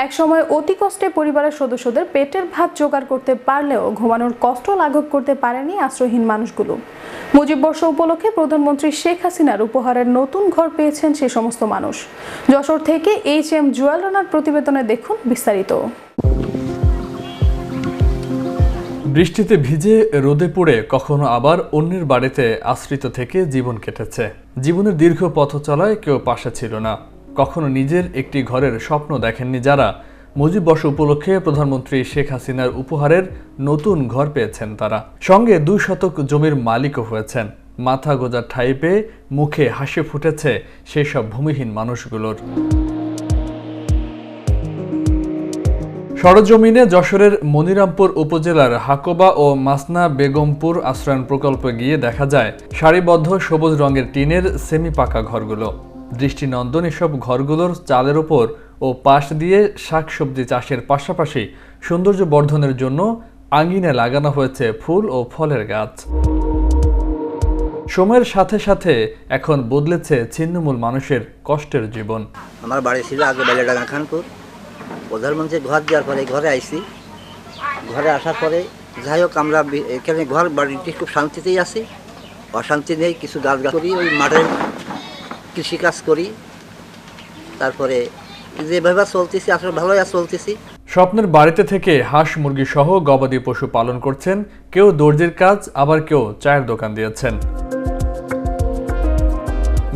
একসময় অতি কষ্টে পরিবারের সদস্যদের পেটের ভাত জোগাড় করতে পারলেও ঘুমানোর কষ্ট লাঘব করতে পারেনি আশ্রয়হীন মানুষগুলো। মুজিব বর্ষ উপলক্ষে প্রধানমন্ত্রী শেখ হাসিনার উপহারের নতুন ঘর পেয়েছেন সে সমস্ত মানুষ। যশোর থেকে HM জুয়েল রানার প্রতিবেদনে দেখুন বিস্তারিত। বৃষ্টিতে ভিজে রোদে পড়ে কখনো আবার অন্যের বাড়িতে আশ্রিত থেকে জীবন কেটেছে। জীবনের দীর্ঘ পথ চলায় কেউ পাশে ছিল না। কখনো নিজের একটি ঘরের স্বপ্ন দেখেননি যারা, মুজিব বর্ষ উপলক্ষে প্রধানমন্ত্রী শেখ হাসিনার উপহারের নতুন ঘর পেয়েছেন তারা। সঙ্গে 2 শতক জমির মালিকও হয়েছেন। মাথা গোঁজা ঠাঁই পেয়ে মুখে হাসি ফুটেছে সেই সব ভূমিহীন মানুষগুলোর। সরজমিনে যশোরের মনিরামপুর উপজেলার হাকোবা ও মাসনা বেগমপুর আশ্রয়ণ প্রকল্পে গিয়ে দেখা যায় সারিবদ্ধ সবুজ রঙের টিনের সেমি পাকা ঘরগুলো। দৃষ্টিনন্দন এসব ঘরগুলোর চালের ওপর ও পাশ দিয়ে শাকসবজি চাষের পাশাপাশি সৌন্দর্য বর্ধনের জন্য আঙিনায় লাগানো হয়েছে ফুল ও ফলের গাছ। সময়ের সাথে সাথে এখন বদলেছে ছিন্নমূল মানুষের কষ্টের জীবন। আমার বাড়ি ছিল আগে বেলেডাঙ্গা খানপুর। প্রধানমন্ত্রী ঘর দেওয়ার পরে ঘরে আইছি। ঘরে আসার পরে যাই হোক আমরা এখানে ঘর বাড়িটি খুব শান্তিতেই আছি। অশান্তি নেই, কিছু গাছ করি, ওই মাঠের কৃষিকাজ করি। তারপরে যেভাবে চলতেছি আসলে ভালোই চলতেছি। স্বপ্নের বাড়িতে থেকে হাঁস মুরগি সহ গবাদি পশু পালন করছেন, কেউ দর্জির কাজ, আবার কেউ চায়ের দোকান দিয়েছেন।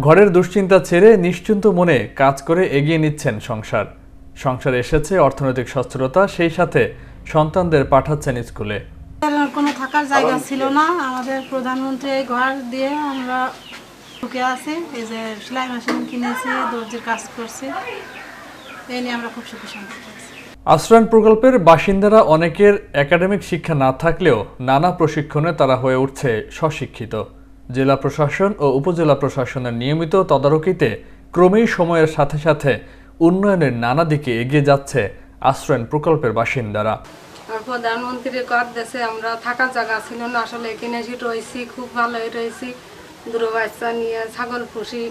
ঘরের দুশ্চিন্তা ছেড়ে নিশ্চিন্ত মনে কাজ করে এগিয়ে নিচ্ছেন সংসারে এসেছে অর্থনৈতিক সচ্ছলতা, সেই সাথে সন্তানদের পাঠাচ্ছেন স্কুলে। কোনো থাকার জায়গা ছিল না, আমাদের প্রধানমন্ত্রী ঘর দিয়ে আমরা ঢুকে আছি। এই যে সেলাই মেশিন কিনেছি, দর্জির কাজ করছি, এই নিয়ে আমরা খুব সুখী শান্তি পাচ্ছি। আশ্রয়ণ প্রকল্পের বাসিন্দারা অনেকের একাডেমিক শিক্ষা না থাকলেও নানা প্রশিক্ষণে তারা হয়ে উঠছে স্বশিক্ষিত। জেলা প্রশাসন ও উপজেলা প্রশাসনের নিয়মিত তদারকিতে ক্রমেই সময়ের সাথে সাথে উন্নয়নের নানা দিকে এগিয়ে যাচ্ছে আশ্রয়ণ প্রকল্পের বাসিন্দারা। প্রধানমন্ত্রীর ঘর দেশে আমরা থাকার জায়গা ছিল না, আসলে এখানে রয়েছি, খুব ভালোই রয়েছি। দুটো বাচ্চা নিয়ে ছাগল পুষি,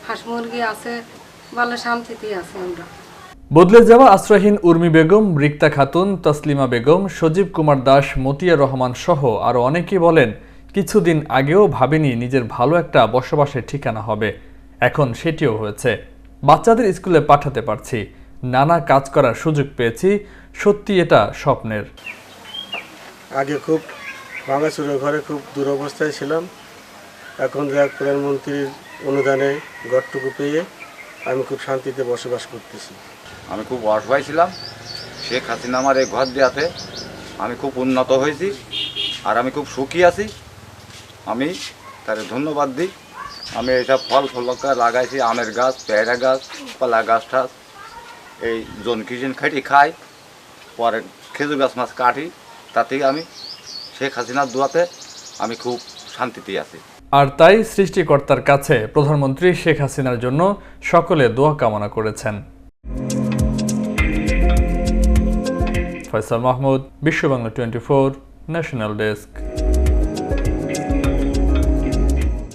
হাঁস মুরগি আছে, ভালো শান্তিতে আছি আমরা। বদলে যাওয়া আশ্রয়হীন উর্মি বেগম, রিক্তা খাতুন, তসলিমা বেগম, সজীব কুমার দাস, মতিয়া রহমান সহ আরো অনেকেই বলেন, কিছুদিন আগেও ভাবিনি নিজের ভালো একটা বসবাসের ঠিকানা হবে। এখন সেটিও হয়েছে। বাচ্চাদের স্কুলে পাঠাতে পারছি, নানা কাজ করার সুযোগ পেয়েছি। সত্যি এটা স্বপ্নের। আগে খুব ভাঙাচুরে ঘরে খুব দুরবস্থায় ছিলাম। এখন যাক প্রধানমন্ত্রীর অনুদানে ঘরটুকু পেয়ে আমি খুব শান্তিতে বসবাস করতেছি। আমি খুব অসহায় ছিলাম, শেখ হাসিনা আমার এই ঘর দেওয়াতে আমি খুব উন্নত হয়েছি, আর আমি খুব সুখী আছি। আমি তার ধন্যবাদ দিই। আমি এইসব ফল ফলকা লাগাইছি, আমের গাছ, পেয়ারা গাছ, কলা গাছ টাছ, এই জন কিচেন খাইটি খাই, পরে খেজুর গাছ মাছ কাটি। তাতেই আমি শেখ হাসিনার দোয়াতে আমি খুব শান্তিতে আছি। আর তাই সৃষ্টিকর্তার কাছে প্রধানমন্ত্রী শেখ হাসিনার জন্য সকলে দোয়া কামনা করেছেন। ফয়সাল মাহমুদ, বিশ্ব বাংলা 24, ন্যাশনাল ডেস্ক।